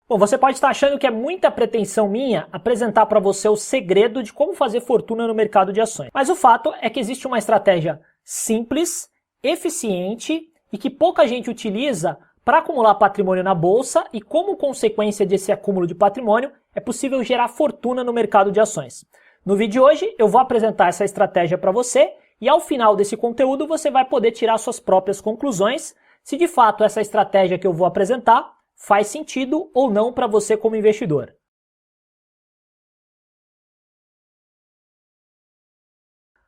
Bom, você pode estar achando que é muita pretensão minha apresentar para você o segredo de como fazer fortuna no mercado de ações. Mas o fato é que existe uma estratégia simples, eficiente e que pouca gente utiliza para acumular patrimônio na bolsa e como consequência desse acúmulo de patrimônio é possível gerar fortuna no mercado de ações. No vídeo de hoje eu vou apresentar essa estratégia para você e ao final desse conteúdo você vai poder tirar suas próprias conclusões se de fato essa estratégia que eu vou apresentar faz sentido ou não para você como investidor.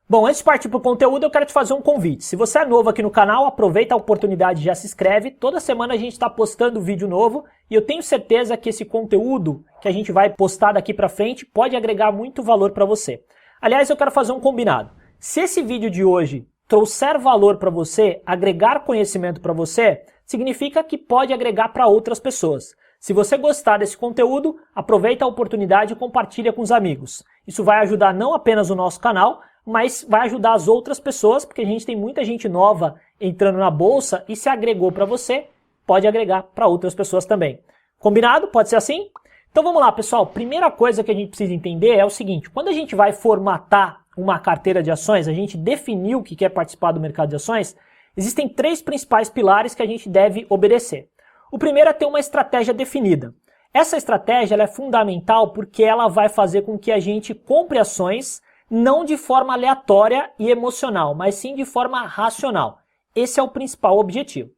Bom, antes de partir para o conteúdo, eu quero te fazer um convite. Se você é novo aqui no canal, aproveita a oportunidade e já se inscreve. Toda semana a gente está postando vídeo novo e eu tenho certeza que esse conteúdo que a gente vai postar daqui para frente pode agregar muito valor para você. Aliás, eu quero fazer um combinado. Se esse vídeo de hoje trouxer valor para você, agregar conhecimento para você, significa que pode agregar para outras pessoas. Se você gostar desse conteúdo, aproveita a oportunidade e compartilha com os amigos. Isso vai ajudar não apenas o nosso canal, mas vai ajudar as outras pessoas, porque a gente tem muita gente nova entrando na bolsa e se agregou para você, pode agregar para outras pessoas também. Combinado? Pode ser assim? Então vamos lá, pessoal. Primeira coisa que a gente precisa entender é o seguinte, quando a gente vai formatar uma carteira de ações, a gente definiu que quer participar do mercado de ações, existem três principais pilares que a gente deve obedecer. O primeiro é ter uma estratégia definida. Essa estratégia ela é fundamental porque ela vai fazer com que a gente compre ações não de forma aleatória e emocional, mas sim de forma racional. Esse é o principal objetivo.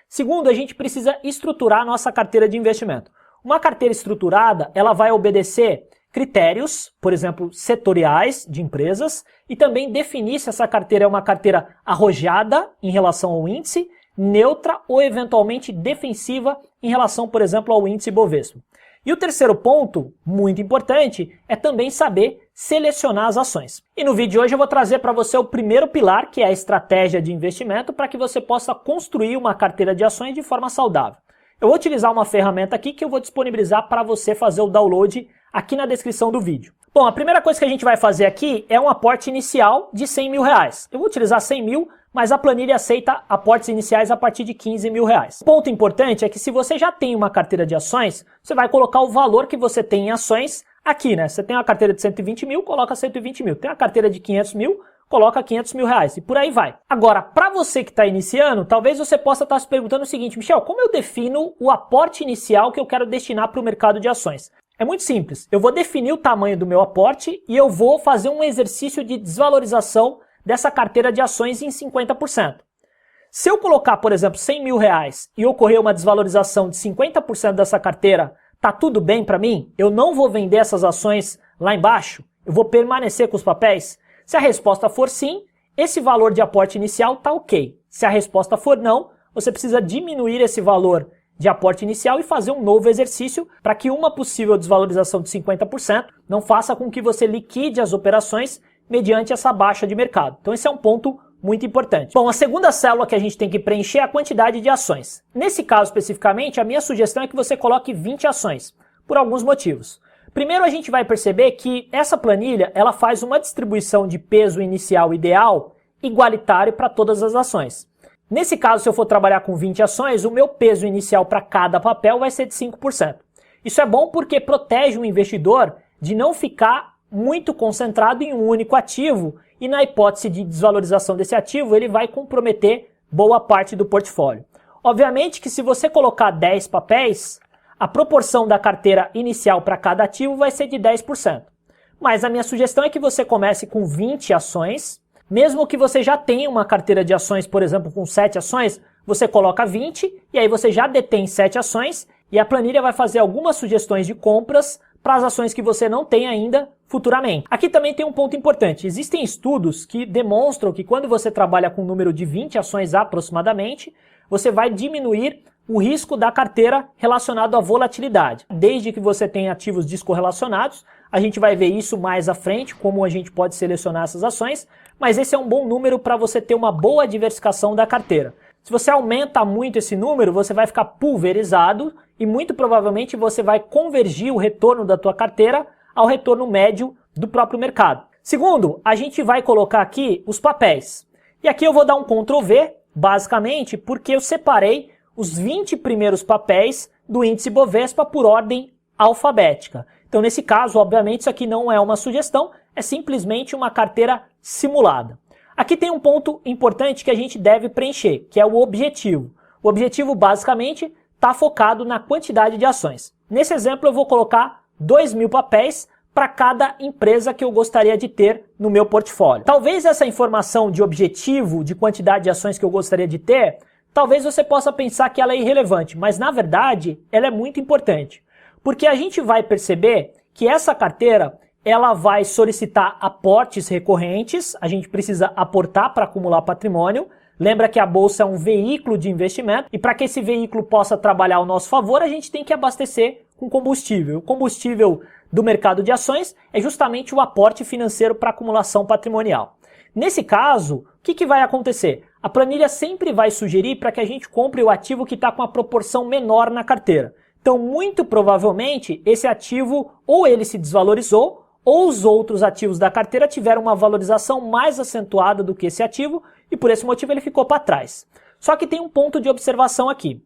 Segundo, a gente precisa estruturar a nossa carteira de investimento. Uma carteira estruturada, ela vai obedecer critérios, por exemplo, setoriais de empresas, e também definir se essa carteira é uma carteira arrojada em relação ao índice, neutra ou eventualmente defensiva em relação, por exemplo, ao índice Bovespa. E o terceiro ponto, muito importante, é também saber selecionar as ações. E no vídeo de hoje eu vou trazer para você o primeiro pilar, que é a estratégia de investimento, para que você possa construir uma carteira de ações de forma saudável. Eu vou utilizar uma ferramenta aqui que eu vou disponibilizar para você fazer o download aqui na descrição do vídeo. Bom, a primeira coisa que a gente vai fazer aqui é um aporte inicial de 100 mil reais. Eu vou utilizar 100 mil, mas a planilha aceita aportes iniciais a partir de 15 mil reais. O ponto importante é que se você já tem uma carteira de ações, você vai colocar o valor que você tem em ações aqui, né? Você tem uma carteira de 120 mil, coloca 120 mil. Tem uma carteira de 500 mil, coloca 500 mil reais. E por aí vai. Agora, para você que está iniciando, talvez você possa estar se perguntando o seguinte, Michel, como eu defino o aporte inicial que eu quero destinar para o mercado de ações? É muito simples. Eu vou definir o tamanho do meu aporte e eu vou fazer um exercício de desvalorização dessa carteira de ações em 50%. Se eu colocar, por exemplo, 100 mil reais e ocorrer uma desvalorização de 50% dessa carteira, tá tudo bem para mim? Eu não vou vender essas ações lá embaixo? Eu vou permanecer com os papéis? Se a resposta for sim, esse valor de aporte inicial tá ok. Se a resposta for não, você precisa diminuir esse valor de aporte inicial e fazer um novo exercício para que uma possível desvalorização de 50% não faça com que você liquide as operações mediante essa baixa de mercado. Então esse é um ponto muito importante. Bom, a segunda célula que a gente tem que preencher é a quantidade de ações. Nesse caso especificamente, a minha sugestão é que você coloque 20 ações, por alguns motivos. Primeiro, a gente vai perceber que essa planilha ela faz uma distribuição de peso inicial ideal igualitário para todas as ações. Nesse caso, se eu for trabalhar com 20 ações, o meu peso inicial para cada papel vai ser de 5%. Isso é bom porque protege o investidor de não ficar muito concentrado em um único ativo e na hipótese de desvalorização desse ativo, ele vai comprometer boa parte do portfólio. Obviamente que se você colocar 10 papéis, a proporção da carteira inicial para cada ativo vai ser de 10%. Mas a minha sugestão é que você comece com 20 ações, mesmo que você já tenha uma carteira de ações, por exemplo, com 7 ações, você coloca 20 e aí você já detém 7 ações e a planilha vai fazer algumas sugestões de compras para as ações que você não tem ainda futuramente. Aqui também tem um ponto importante. Existem estudos que demonstram que quando você trabalha com um número de 20 ações aproximadamente, você vai diminuir o risco da carteira relacionado à volatilidade. Desde que você tenha ativos descorrelacionados, a gente vai ver isso mais à frente, como a gente pode selecionar essas ações, mas esse é um bom número para você ter uma boa diversificação da carteira. Se você aumenta muito esse número, você vai ficar pulverizado e muito provavelmente você vai convergir o retorno da tua carteira ao retorno médio do próprio mercado. Segundo, a gente vai colocar aqui os papéis. E aqui eu vou dar um Ctrl+V, basicamente, porque eu separei os 20 primeiros papéis do índice Bovespa por ordem alfabética. Então, nesse caso, obviamente, isso aqui não é uma sugestão, é simplesmente uma carteira simulada. Aqui tem um ponto importante que a gente deve preencher, que é o objetivo. O objetivo, basicamente, está focado na quantidade de ações. Nesse exemplo, eu vou colocar 2.000 papéis para cada empresa que eu gostaria de ter no meu portfólio. Talvez essa informação de objetivo, de quantidade de ações que eu gostaria de ter, talvez você possa pensar que ela é irrelevante, mas na verdade ela é muito importante. Porque a gente vai perceber que essa carteira ela vai solicitar aportes recorrentes, a gente precisa aportar para acumular patrimônio. Lembra que a bolsa é um veículo de investimento e para que esse veículo possa trabalhar ao nosso favor, a gente tem que abastecer com combustível. O combustível do mercado de ações é justamente o aporte financeiro para acumulação patrimonial. Nesse caso, o que vai acontecer? A planilha sempre vai sugerir para que a gente compre o ativo que está com a proporção menor na carteira. Então, muito provavelmente, esse ativo ou ele se desvalorizou ou os outros ativos da carteira tiveram uma valorização mais acentuada do que esse ativo e por esse motivo ele ficou para trás. Só que tem um ponto de observação aqui.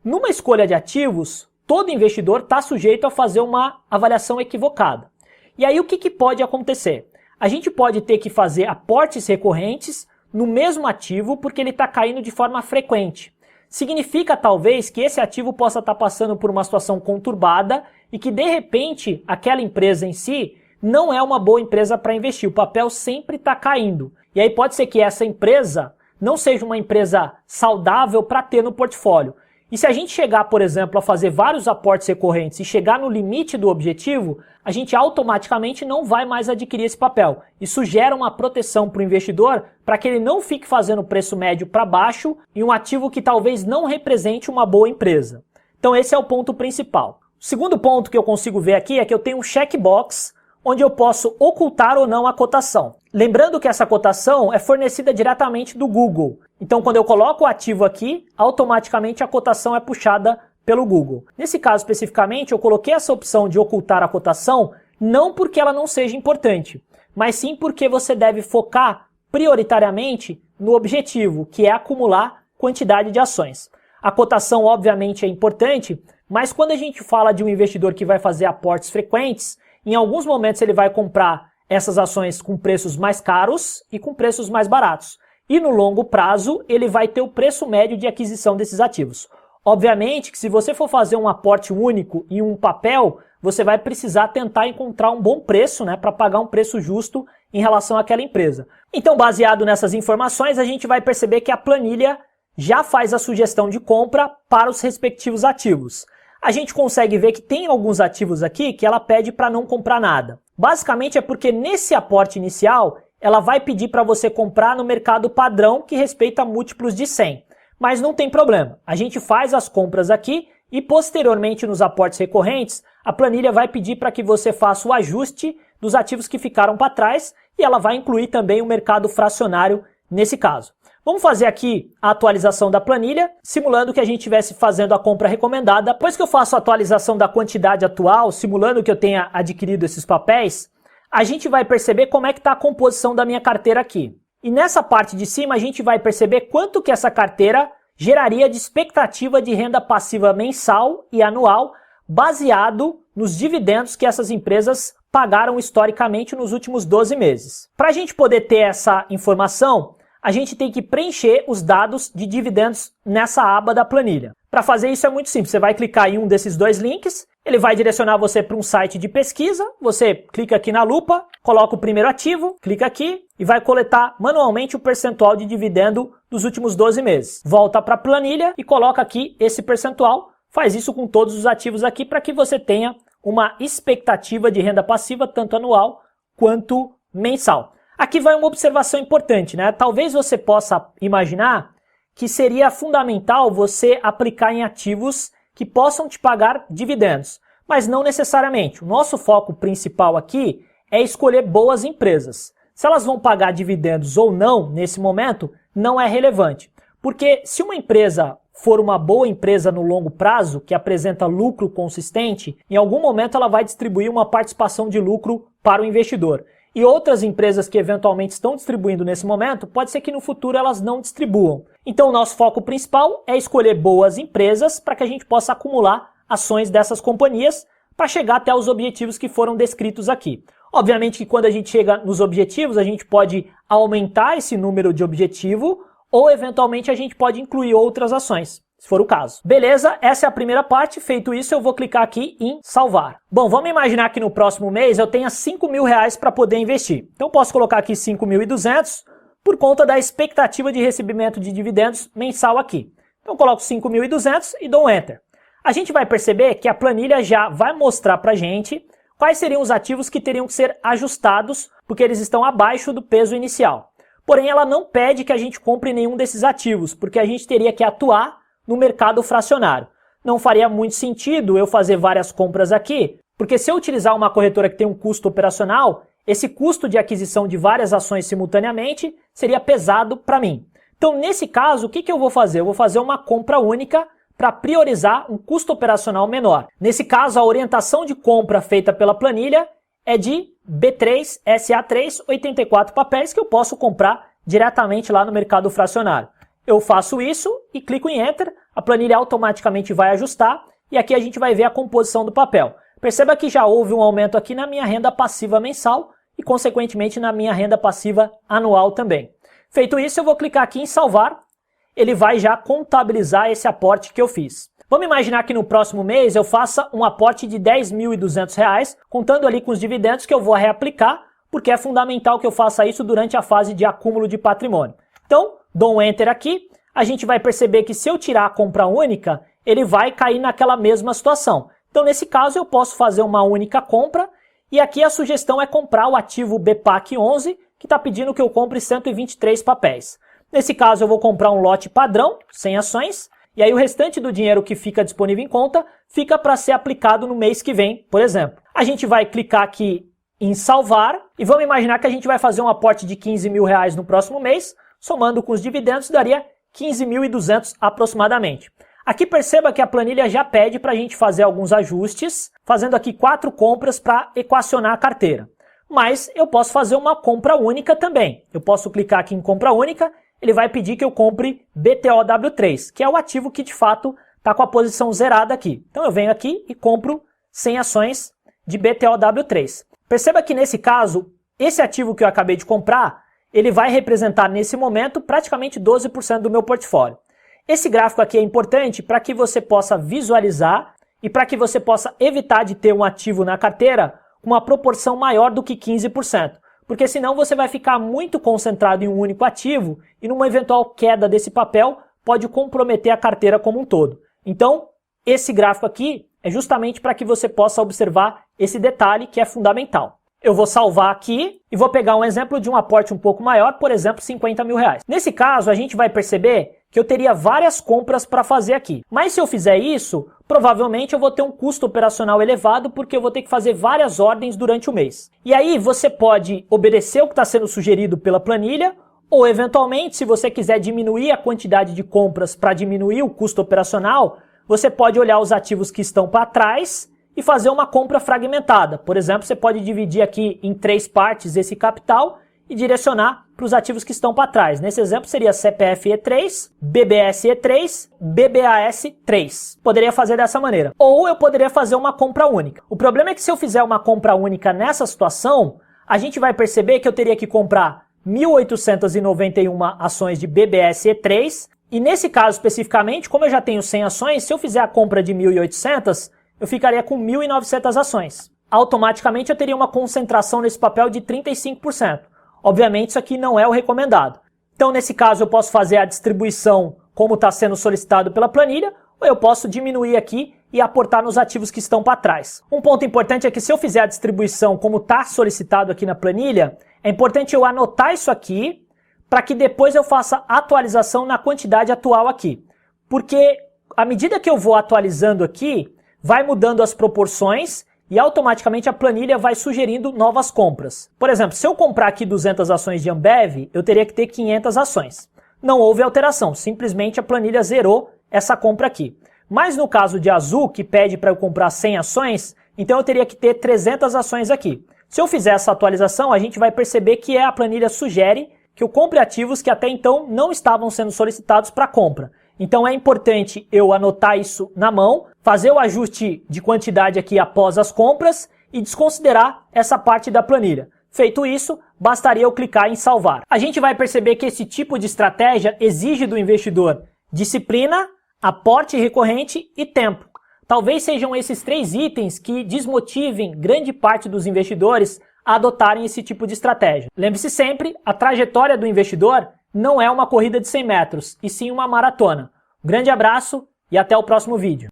Numa escolha de ativos, todo investidor está sujeito a fazer uma avaliação equivocada. E aí o que pode acontecer? A gente pode ter que fazer aportes recorrentes no mesmo ativo porque ele está caindo de forma frequente. Significa talvez que esse ativo possa estar passando por uma situação conturbada e que de repente aquela empresa em si não é uma boa empresa para investir, o papel sempre está caindo. E aí pode ser que essa empresa não seja uma empresa saudável para ter no portfólio. E se a gente chegar, por exemplo, a fazer vários aportes recorrentes e chegar no limite do objetivo, a gente automaticamente não vai mais adquirir esse papel. Isso gera uma proteção para o investidor para que ele não fique fazendo preço médio para baixo em um ativo que talvez não represente uma boa empresa. Então esse é o ponto principal. O segundo ponto que eu consigo ver aqui é que eu tenho um checkbox onde eu posso ocultar ou não a cotação. Lembrando que essa cotação é fornecida diretamente do Google. Então, quando eu coloco o ativo aqui, automaticamente a cotação é puxada pelo Google. Nesse caso especificamente, eu coloquei essa opção de ocultar a cotação não porque ela não seja importante, mas sim porque você deve focar prioritariamente no objetivo, que é acumular quantidade de ações. A cotação, obviamente, é importante, mas quando a gente fala de um investidor que vai fazer aportes frequentes, em alguns momentos ele vai comprar essas ações com preços mais caros e com preços mais baratos. E no longo prazo ele vai ter o preço médio de aquisição desses ativos. Obviamente que se você for fazer um aporte único em um papel, você vai precisar tentar encontrar um bom preço, para pagar um preço justo em relação àquela empresa. Então, baseado nessas informações, a gente vai perceber que a planilha já faz a sugestão de compra para os respectivos ativos. A gente consegue ver que tem alguns ativos aqui que ela pede para não comprar nada. Basicamente é porque nesse aporte inicial, ela vai pedir para você comprar no mercado padrão que respeita múltiplos de 100. Mas não tem problema, a gente faz as compras aqui e posteriormente nos aportes recorrentes, a planilha vai pedir para que você faça o ajuste dos ativos que ficaram para trás e ela vai incluir também o mercado fracionário nesse caso. Vamos fazer aqui a atualização da planilha, simulando que a gente estivesse fazendo a compra recomendada. Depois que eu faço a atualização da quantidade atual, simulando que eu tenha adquirido esses papéis, a gente vai perceber como é que está a composição da minha carteira aqui. E nessa parte de cima a gente vai perceber quanto que essa carteira geraria de expectativa de renda passiva mensal e anual, baseado nos dividendos que essas empresas pagaram historicamente nos últimos 12 meses. Para a gente poder ter essa informação, a gente tem que preencher os dados de dividendos nessa aba da planilha. Para fazer isso é muito simples, você vai clicar em um desses dois links, ele vai direcionar você para um site de pesquisa, você clica aqui na lupa, coloca o primeiro ativo, clica aqui e vai coletar manualmente o percentual de dividendo dos últimos 12 meses. Volta para a planilha e coloca aqui esse percentual, faz isso com todos os ativos aqui para que você tenha uma expectativa de renda passiva tanto anual quanto mensal. Aqui vai uma observação importante, Talvez você possa imaginar que seria fundamental você aplicar em ativos que possam te pagar dividendos, mas não necessariamente. O nosso foco principal aqui é escolher boas empresas. Se elas vão pagar dividendos ou não nesse momento, não é relevante. Porque se uma empresa for uma boa empresa no longo prazo, que apresenta lucro consistente, em algum momento ela vai distribuir uma participação de lucro para o investidor. e outras empresas que eventualmente estão distribuindo nesse momento, pode ser que no futuro elas não distribuam. Então o nosso foco principal é escolher boas empresas para que a gente possa acumular ações dessas companhias para chegar até os objetivos que foram descritos aqui. Obviamente que quando a gente chega nos objetivos, a gente pode aumentar esse número de objetivo ou eventualmente a gente pode incluir outras ações, se for o caso. Beleza, essa é a primeira parte. Feito isso, eu vou clicar aqui em salvar. Bom, vamos imaginar que no próximo mês eu tenha R$5.000 para poder investir. Então posso colocar aqui 5.200 por conta da expectativa de recebimento de dividendos mensal aqui. Então coloco 5.200 e dou um Enter. A gente vai perceber que a planilha já vai mostrar para a gente quais seriam os ativos que teriam que ser ajustados porque eles estão abaixo do peso inicial. Porém, ela não pede que a gente compre nenhum desses ativos, porque a gente teria que atuar no mercado fracionário. Não faria muito sentido eu fazer várias compras aqui, porque se eu utilizar uma corretora que tem um custo operacional, esse custo de aquisição de várias ações simultaneamente seria pesado para mim. Então, nesse caso, o que eu vou fazer? Eu vou fazer uma compra única para priorizar um custo operacional menor. Nesse caso, a orientação de compra feita pela planilha é de B3, SA3, 84 papéis que eu posso comprar diretamente lá no mercado fracionário. Eu faço isso e clico em Enter, a planilha automaticamente vai ajustar e aqui a gente vai ver a composição do papel. Perceba que já houve um aumento aqui na minha renda passiva mensal e, consequentemente, na minha renda passiva anual também. Feito isso, eu vou clicar aqui em salvar. Ele vai já contabilizar esse aporte que eu fiz. Vamos imaginar que no próximo mês eu faça um aporte de R$10.200, contando ali com os dividendos que eu vou reaplicar, porque é fundamental que eu faça isso durante a fase de acúmulo de patrimônio. Então, dou um Enter aqui, a gente vai perceber que se eu tirar a compra única, ele vai cair naquela mesma situação. Então, nesse caso, eu posso fazer uma única compra, e aqui a sugestão é comprar o ativo BPAC 11, que está pedindo que eu compre 123 papéis. Nesse caso, eu vou comprar um lote padrão, 100 ações, e aí o restante do dinheiro que fica disponível em conta fica para ser aplicado no mês que vem, por exemplo. A gente vai clicar aqui em salvar e vamos imaginar que a gente vai fazer um aporte de R$15.000 no próximo mês, somando com os dividendos daria 15.200 aproximadamente. Aqui perceba que a planilha já pede para a gente fazer alguns ajustes, fazendo aqui 4 compras para equacionar a carteira. Mas eu posso fazer uma compra única também. Eu posso clicar aqui em compra única, ele vai pedir que eu compre BTOW3, que é o ativo que de fato está com a posição zerada aqui. Então eu venho aqui e compro 100 ações de BTOW3. Perceba que nesse caso, esse ativo que eu acabei de comprar, ele vai representar nesse momento praticamente 12% do meu portfólio. Esse gráfico aqui é importante para que você possa visualizar e para que você possa evitar de ter um ativo na carteira com uma proporção maior do que 15%. Porque senão você vai ficar muito concentrado em um único ativo e numa eventual queda desse papel pode comprometer a carteira como um todo. Então, esse gráfico aqui é justamente para que você possa observar esse detalhe que é fundamental. Eu vou salvar aqui e vou pegar um exemplo de um aporte um pouco maior, por exemplo, R$50.000. Nesse caso, a gente vai perceber que eu teria várias compras para fazer aqui. Mas se eu fizer isso, provavelmente eu vou ter um custo operacional elevado porque eu vou ter que fazer várias ordens durante o mês. E aí você pode obedecer o que está sendo sugerido pela planilha ou, eventualmente, se você quiser diminuir a quantidade de compras para diminuir o custo operacional, você pode olhar os ativos que estão para trás e fazer uma compra fragmentada. Por exemplo, você pode dividir aqui em 3 partes esse capital e direcionar para os ativos que estão para trás. Nesse exemplo seria CPF E3, BBS E3, BBAS 3. Poderia fazer dessa maneira. Ou eu poderia fazer uma compra única. O problema é que se eu fizer uma compra única nessa situação, a gente vai perceber que eu teria que comprar 1.891 ações de BBS E3. E nesse caso especificamente, como eu já tenho 100 ações, se eu fizer a compra de 1.800, eu ficaria com 1.900 ações. Automaticamente eu teria uma concentração nesse papel de 35%. Obviamente isso aqui não é o recomendado. Então nesse caso eu posso fazer a distribuição como está sendo solicitado pela planilha, ou eu posso diminuir aqui e aportar nos ativos que estão para trás. Um ponto importante é que se eu fizer a distribuição como está solicitado aqui na planilha, é importante eu anotar isso aqui para que depois eu faça atualização na quantidade atual aqui. Porque à medida que eu vou atualizando aqui, vai mudando as proporções e automaticamente a planilha vai sugerindo novas compras. Por exemplo, se eu comprar aqui 200 ações de Ambev, eu teria que ter 500 ações. Não houve alteração, simplesmente a planilha zerou essa compra aqui. Mas no caso de Azul, que pede para eu comprar 100 ações, então eu teria que ter 300 ações aqui. Se eu fizer essa atualização, a gente vai perceber que a planilha sugere que eu compre ativos que até então não estavam sendo solicitados para compra. Então é importante eu anotar isso na mão, fazer o ajuste de quantidade aqui após as compras e desconsiderar essa parte da planilha. Feito isso, bastaria eu clicar em salvar. A gente vai perceber que esse tipo de estratégia exige do investidor disciplina, aporte recorrente e tempo. Talvez sejam esses 3 itens que desmotivem grande parte dos investidores a adotarem esse tipo de estratégia. Lembre-se sempre, a trajetória do investidor não é uma corrida de 100 metros, e sim uma maratona. Um grande abraço e até o próximo vídeo.